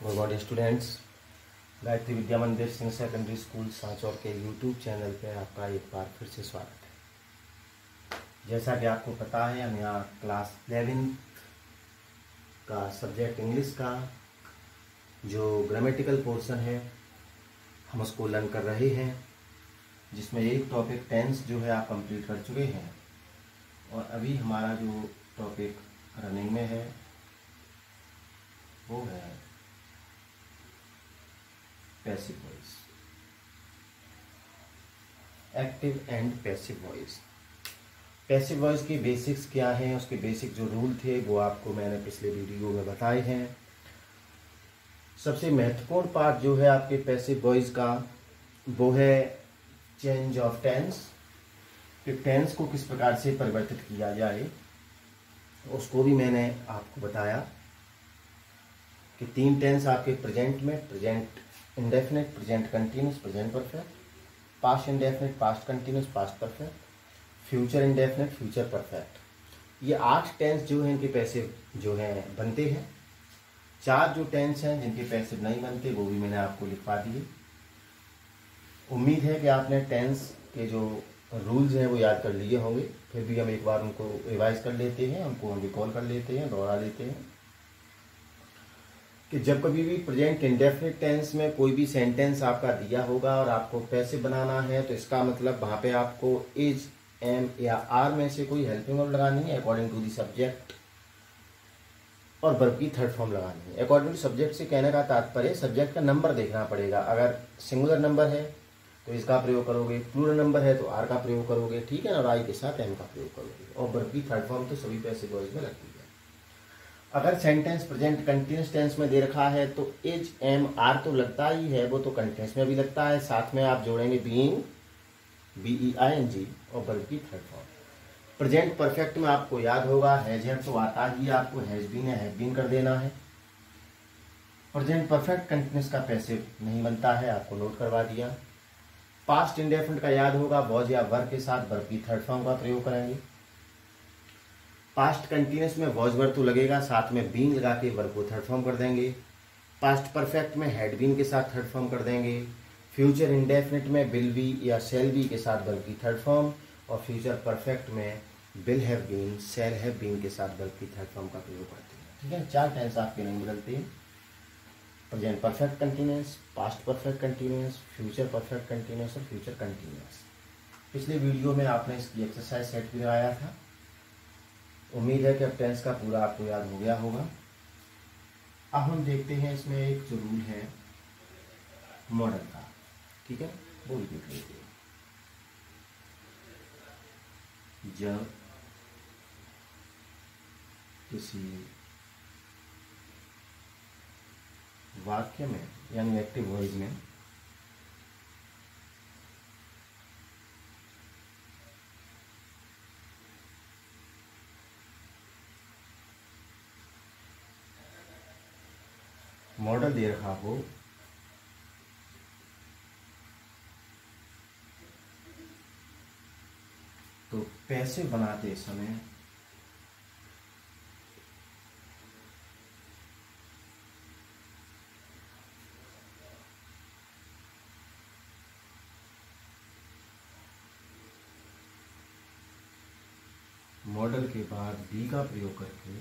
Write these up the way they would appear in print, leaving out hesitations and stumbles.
Good morning students. Gayatri Vidya Mandir Singh secondary school Sanchore के YouTube channel पे आपका एक बार फिर से स्वागत है। जैसा कि आपको पता है, हम यहाँ क्लास 11 का सब्जेक्ट इंग्लिश का जो ग्रामेटिकल पोर्शन है हम उसको लर्न कर रहे हैं, जिसमें एक टॉपिक टेंस जो है आप कंप्लीट कर चुके हैं और अभी हमारा जो टॉपिक रनिंग में है वो है passive voice, active and passive voice. Passive voice की बेसिक्स क्या हैं, उसके बेसिक जो रूल थे वो आपको मैंने पिछले वीडियो में बताए हैं। सबसे महत्वपूर्ण पार्ट जो है आपके पैसिव वॉइस का वो है चेंज ऑफ टेंस, कि टेंस को किस प्रकार से परिवर्तित किया जाए, उसको भी मैंने आपको बताया कि 3 टेंस आपके प्रेजेंट में, present indefinite, present continuous, present perfect, past indefinite, past continuous, past perfect, future indefinite, future perfect. ये 8 टेंस जो हैं इनके पैसिव जो हैं बनते हैं। 4 जो टेंस हैं जिनके पैसिव नहीं बनते वो भी मैंने आपको लिखवा दिए। उम्मीद है कि आपने टेंस के जो रूल्स हैं वो याद कर लिए होंगे, फिर भी हम एक बार उनको रिवाइज कर लेते हैं, उनको हम रिकॉल कर लेते हैं, दोहरा लेते हैं कि जब कभी भी प्रेजेंट इंडेफिनिट टेंस में कोई भी सेंटेंस आपका दिया होगा और आपको पैसिव बनाना है तो इसका मतलब वहाँ पे आपको इज, एम या आर में से कोई हेल्पिंग वर्ब लगानी है अकॉर्डिंग टू दी सब्जेक्ट और वर्ब की थर्ड फॉर्म लगानी है। अकॉर्डिंग टू सब्जेक्ट से कहने का तात्पर्य सब्जेक्ट का नंबर देखना पड़ेगा। अगर सिंगुलर नंबर है तो इसका प्रयोग करोगे, प्लूरल नंबर है तो आर का प्रयोग करोगे, ठीक है ना, और आई के साथ एम का प्रयोग करोगे। और वर्ब की थर्ड फॉर्म तो सभी पैसिव वॉइस में लगती है। अगर सेंटेंस प्रेजेंट कंटिन्यूस टेंस में दे रखा है तो इज, एम, आर तो लगता ही है, वो तो कंटिन्यूस में भी लगता है, साथ में आप जोड़ेंगे बीइंग, BEING और वर्ब की थर्ड फॉर्म। प्रेजेंट परफेक्ट में आपको याद होगा हैज, हैव तो आता ही, आपको हैज बीन या हैव बीन कर देना है। प्रेजेंट परफेक्ट कंटिन्यूस का पैसिव नहीं बनता है, आपको नोट करवा दिया। पास्ट इंडेफिनिट का याद होगा, वॉज या वर के साथ वर्ब की थर्ड फॉर्म का प्रयोग करेंगे। पास्ट कंटिन्यूस में वॉज वर्ब तो लगेगा, साथ में बीन लगा के वर्ब को थर्ड फॉर्म कर देंगे। पास्ट परफेक्ट में हैड बीन के साथ थर्ड फॉर्म कर देंगे। फ्यूचर इंडेफिनिट में विल बी या शैल बी के साथ वर्ब की थर्ड फॉर्म, और फ्यूचर परफेक्ट में will have been, shall have been के साथ वर्ब की थर्ड फॉर्म का प्रयोग करते हैं। ठीक है, 4 टेंस आपके नहीं बदलते हैं। Present perfect continuous, past perfect continuous, future perfect continuous और फ्यूचर कंटिन्यूस। पिछले वीडियो में आपने इसकी एक्सरसाइज सेट भी लगाया था। उम्मीद है कि अब टेंस का पूरा आपको याद हो गया होगा। अब हम देखते हैं इसमें एक जो रूल है मॉडल का, ठीक है, वो भी देख लेते हैं। जब किसी वाक्य में यानी एक्टिव वॉइस में मॉडल दे रखा हो तो पैसिव बनाते समय मॉडल के बाद बी का प्रयोग करके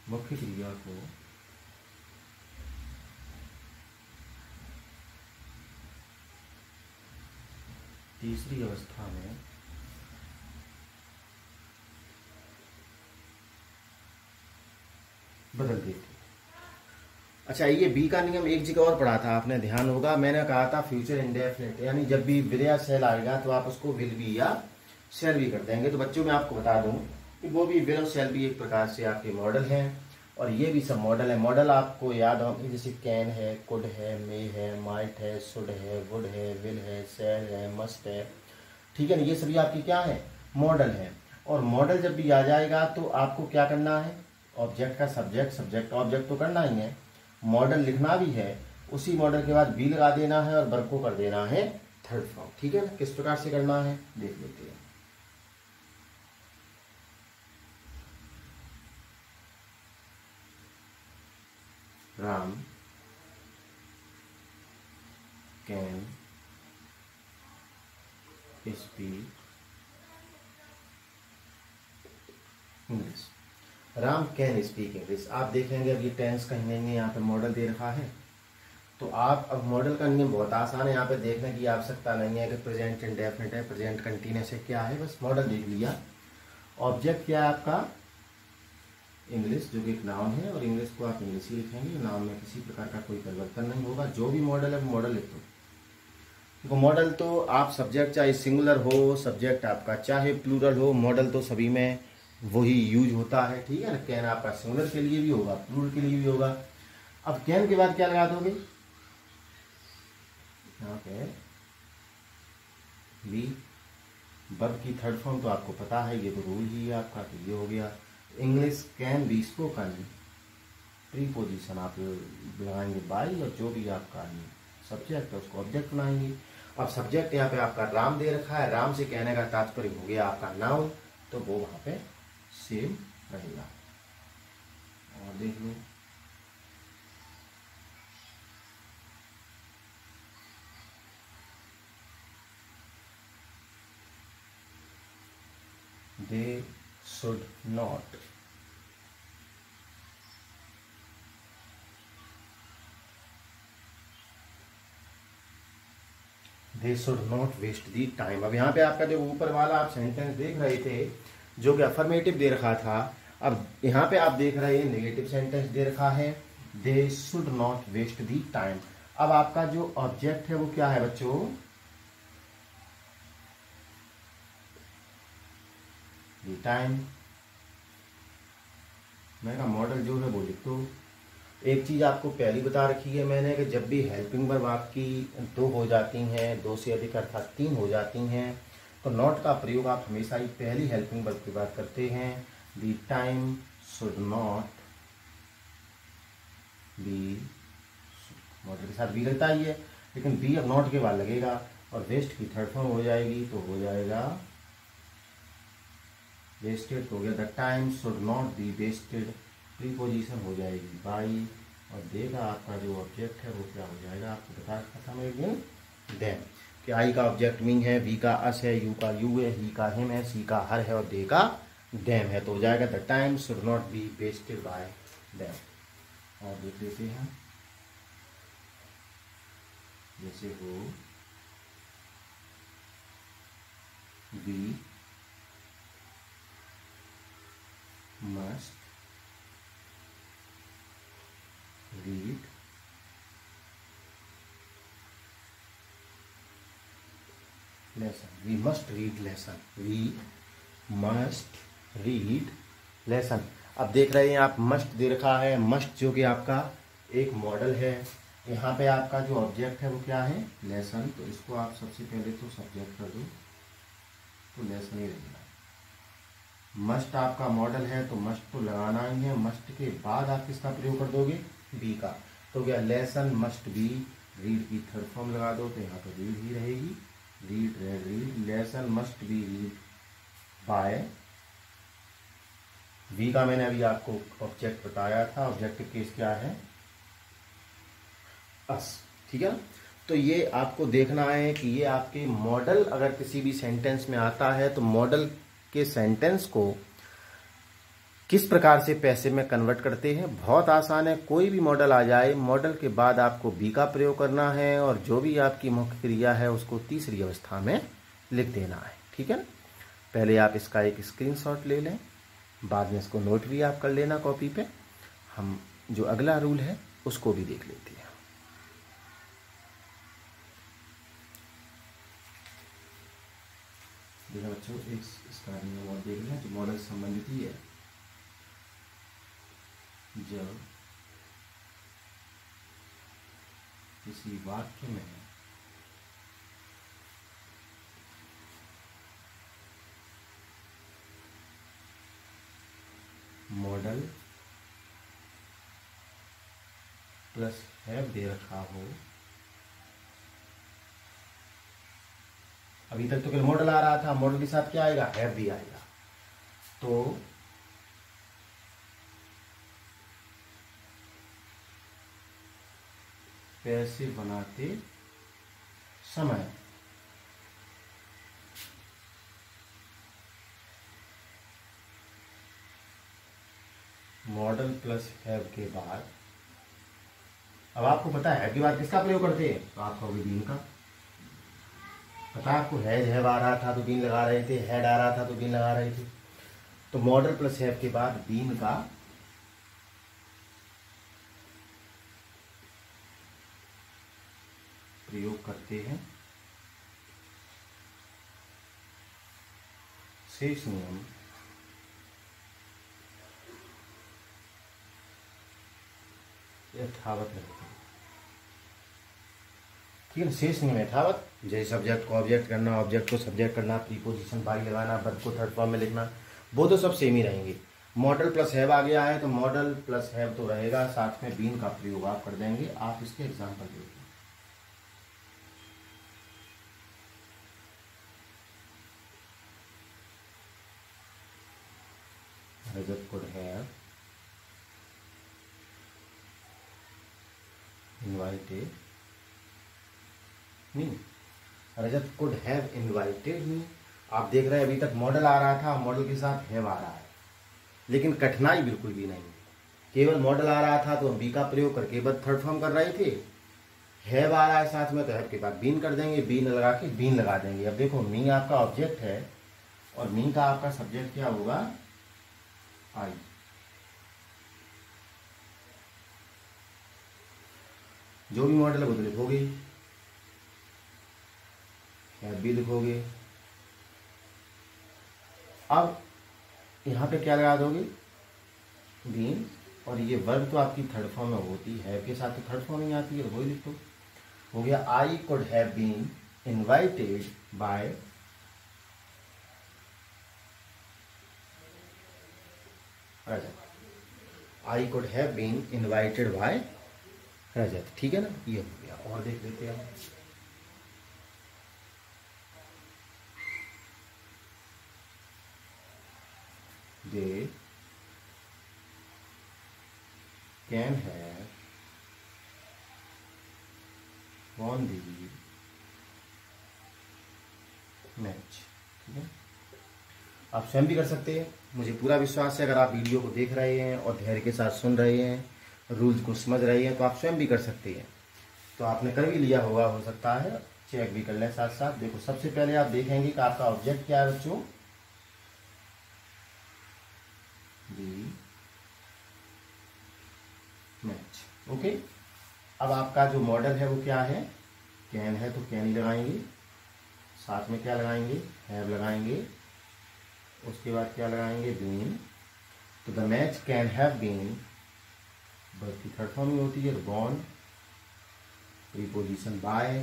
मुख्य क्रिया को तीसरी अवस्था में बदल देते। अच्छा, ये बी का नियम एक जगह और पढ़ा था, आपने ध्यान होगा, मैंने कहा था फ्यूचर इंडेफिनिट यानी जब भी विल या शैल आएगा तो आप उसको विल बी या शैल भी कर देंगे। तो बच्चों मैं आपको बता दूं कि वो भी विल और शैल भी एक प्रकार से आपके मॉडल हैं और ये भी सब मॉडल है। मॉडल आपको याद होंगे, जैसे कैन है, कुड है, मे है, माइट है, शुड है, वुड है, विल है, शैल है, मस्ट है, ठीक है ना, ये सभी आपकी क्या है, मॉडल है। और मॉडल जब भी आ जाएगा तो आपको क्या करना है, ऑब्जेक्ट का सब्जेक्ट, सब्जेक्ट ऑब्जेक्ट तो करना ही है, मॉडल लिखना भी है, उसी मॉडल के बाद बी लगा देना है और वर्ब को कर देना है थर्ड फॉर्म। ठीक है ना, किस प्रकार से करना है देख लेते हैं। Ram can speak English. Ram can speak English. आप देखेंगे अब ये टेंस कहीं नहीं है, यहाँ पे मॉडल दे रखा है, तो आप अब मॉडल का नियम बहुत आसान है, यहाँ पे देखने की आवश्यकता नहीं है कि प्रेजेंट इंडेफिनिट है, प्रेजेंट कंटिन्यूअस है, क्या है, बस मॉडल देख लिया। ऑब्जेक्ट क्या है आपका, इंग्लिश, जो कि एक नाउन है, और इंग्लिश को आप इंग्लिश ही लिखेंगे, नाउन में किसी प्रकार का कोई परिवर्तन नहीं होगा, जो भी मॉडल है वो मॉडल लिख दो। देखो मॉडल तो आप सब्जेक्ट चाहे सिंगुलर हो, सब्जेक्ट आपका चाहे प्लूरल हो, मॉडल तो सभी में वही यूज होता है। ठीक है ना, कैन आपका सिंगुलर के लिए भी होगा, प्लूरल के लिए भी होगा। अब कैन के बाद क्या लगा दोगे, यहाँ पे बी, वर्ब की थर्ड फॉर्म तो आपको पता है, ये तो रूल ही है आपका, तो ये हो गया। English can be spoken, preposition आप लगाएंगे बाई, और जो भी आपका सब्जेक्ट है उसको ऑब्जेक्ट बनाएंगे। अब सब्जेक्ट यहाँ पे आपका राम दे रखा है, राम से कहने का तात्पर्य हो गया आपका नाउन, तो वो वहां पे सेम रहेगा। और देख लो, they should not waste the time। अब यहाँ पे आपका जो ऊपर वाला आप सेंटेंस देख रहे थे जो कि अफर्मेटिव दे रखा था, अब यहाँ पे आप देख रहे हैं नेगेटिव सेंटेंस दे रखा है, they should not waste the time। अब आपका जो ऑब्जेक्ट है वो क्या है बच्चों, टाइम। मैं का मॉडल जो है वो लिख दो। एक चीज आपको पहली बता रखी है मैंने कि जब भी हेल्पिंग वर्ब आपकी दो हो जाती हैं, दो से अधिक अर्थात तीन हो जाती हैं, तो नॉट का प्रयोग आप हमेशा ही पहली हेल्पिंग वर्ब की बात करते हैं। The time should not B, model के साथ बी लगता ही है, लेकिन बी अब नॉट के बाद लगेगा, और वेस्ट की थर्ड फॉर्म हो जाएगी, तो हो जाएगा वेस्टेड, हो गया the time should not be wasted, preposition हो जाएगी बाई, और देगा आपका जो ऑब्जेक्ट है वो क्या हो जाएगा, आपको बता रखा था मैं एक दिन, देन। कि आई का ऑब्जेक्ट मी है, वी का अस है, यू का यू है, ही का हिम है, सी का हर है, और दे का देम है, तो हो जाएगा the time should not be wasted by them. और देख लेते हैं, जैसे हो we must read lesson, we must read lesson, we must read lesson। अब देख रहे हैं आप मस्ट दे रखा है, मस्ट जो कि आपका एक मॉडल है, यहाँ पे आपका जो ऑब्जेक्ट है वो क्या है, लेसन, तो इसको आप सबसे पहले तो सब्जेक्ट कर दो, तो लेसन ही रहेगा। मस्ट आपका मॉडल है तो मस्ट तो लगाना ही है, मस्ट के बाद आप किसका प्रयोग कर दोगे, बी का, तो क्या लेसन मस्ट बी, रीड की थर्ड फॉर्म लगा दो, तो यहाँ पर रीड ही रहेगी, read read read, lesson must be read by, we का मैंने अभी आपको ऑब्जेक्ट बताया था, ऑब्जेक्टिव केस क्या है, अस। ठीक है ना, तो ये आपको देखना है कि ये आपके मॉडल अगर किसी भी सेंटेंस में आता है तो मॉडल के सेंटेंस को किस प्रकार से पैसे में कन्वर्ट करते हैं। बहुत आसान है, कोई भी मॉडल आ जाए, मॉडल के बाद आपको बी का प्रयोग करना है, और जो भी आपकी मुख्य क्रिया है उसको तीसरी अवस्था में लिख देना है। ठीक है ना, पहले आप इसका एक स्क्रीनशॉट ले लें, बाद में इसको नोट भी आप कर लेना कॉपी पे। हम जो अगला रूल है उसको भी देख लेते हैं। देखो बच्चों, इसका नियम और देख लें जो मॉडल संबंधित ही है। जब किसी वाक्य में मॉडल प्लस हैव दे रखा हो, अभी तक तो केवल मॉडल आ रहा था, मॉडल के साथ क्या आएगा, हैव भी आएगा। तो पैसे बनाते समय मॉडल प्लस हैव के बाद, अब आपको पता है हैव के बाद किसका प्रयोग करते हैं, तो आपको अभी बीन का पता है, आपको हैव आ रहा था तो बीन लगा रहे थे, हैड आ रहा था तो बीन लगा रहे थे। तो मॉडल प्लस हैव के बाद बीन का प्रयोग करते हैं। शेष नियम यथावत रहते हैं। ठीक है, शेष नियम यथावत, जैसे सब्जेक्ट को ऑब्जेक्ट करना, ऑब्जेक्ट को सब्जेक्ट करना, प्रीपोजिशन बाई लगाना, वर्ब को थर्ड फॉर्म में लिखना, वो तो सब सेम ही रहेंगे। मॉडल प्लस हैव आ गया है तो मॉडल प्लस हैव तो रहेगा, साथ में बीन का प्रयोग आप कर देंगे। आप इसके एग्जाम्पल देखिए। Rajat could have invited me. Rajat could have invited me. आप देख रहे हैं अभी तक मॉडल आ रहा था, मॉडल के साथ हैव आ रहा है, लेकिन कठिनाई बिल्कुल भी नहीं। केवल मॉडल आ रहा था तो हम बी का प्रयोग करके बस थर्ड फॉर्म कर रहे थे। हैव आ रहा है साथ में तो हैव के बाद बीन कर देंगे, बीन लगा के बीन लगा देंगे। अब देखो मी आपका ऑब्जेक्ट है और मी का आपका सब्जेक्ट क्या होगा, आई। जो भी मॉडल है वो तो लिखोगे, हैव भी लिखोगे। अब यहां पे क्या लगा दोगे, बीन, और ये वर्ब तो आपकी थर्ड फॉर्म में होती है, के साथ तो थर्ड फॉर्म ही आती है, तो वही लिख दो। हो गया I could have been invited by Rajat. I could have been invited by Rajat. ठीक है ना, ये हो गया। और देख लेते हैं हम, they can have won the match. ठीक है, आप स्वयं भी कर सकते हैं। मुझे पूरा विश्वास है अगर आप वीडियो को देख रहे हैं और धैर्य के साथ सुन रहे हैं, रूल्स को समझ रहे हैं, तो आप स्वयं भी कर सकते हैं। तो आपने कर भी लिया होगा, हो सकता है चेक भी कर लें साथ साथ। देखो सबसे पहले आप देखेंगे कि आपका ऑब्जेक्ट क्या है बच्चों, मैच। ओके, अब आपका जो मॉडल है वो क्या है, कैन है तो कैन ही लगाएंगे, साथ में क्या लगाएंगे, हैव लगाएंगे, उसके बाद क्या लगाएंगे, बीन। तो the match can have been, verb की थर्ड फॉर्म ही होती है, गॉन, प्रीपोजिशन बाय,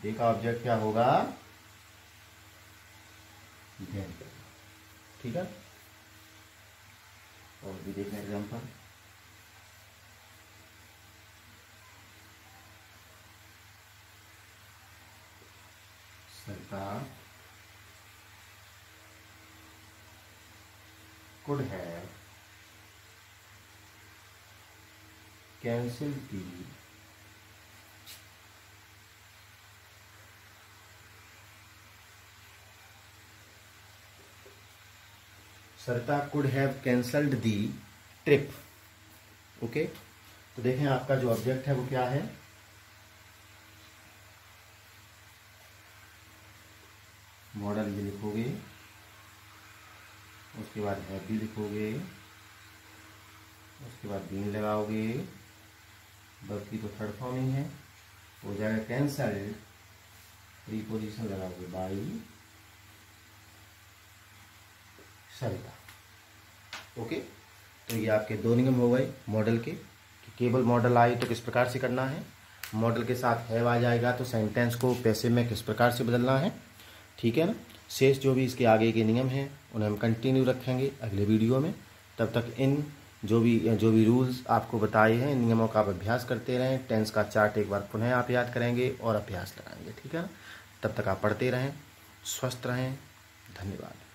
देखा ऑब्जेक्ट क्या होगा, देन। ठीक है, और भी देखना एग्जाम्पल। सरकार could have cancelled the Sarita could have cancelled the trip। Okay, तो देखें आपका जो ऑब्जेक्ट है वो क्या है, मॉडल ये लिखोगे, उसके बाद हैव भी लिखोगे, उसके बाद बीन लगाओगे, वर्ब की तो थर्ड फॉर्म ही है, हो जाएगा कैंसल्ड, प्रीपोजिशन लगाओगे बाई सरिता। ओके, तो ये आपके दो नियम हो गए मॉडल के, कि केवल मॉडल आए तो किस प्रकार से करना है, मॉडल के साथ हैव आ जाएगा तो सेंटेंस को पैसे में किस प्रकार से बदलना है। ठीक है ना, शेष जो भी इसके आगे के नियम हैं उन्हें हम कंटिन्यू रखेंगे अगले वीडियो में। तब तक इन जो भी रूल्स आपको बताए हैं, इन नियमों का आप अभ्यास करते रहें। टेंस का चार्ट एक बार पुनः आप याद करेंगे और अभ्यास लगाएंगे, ठीक है ना। तब तक आप पढ़ते रहें, स्वस्थ रहें। धन्यवाद।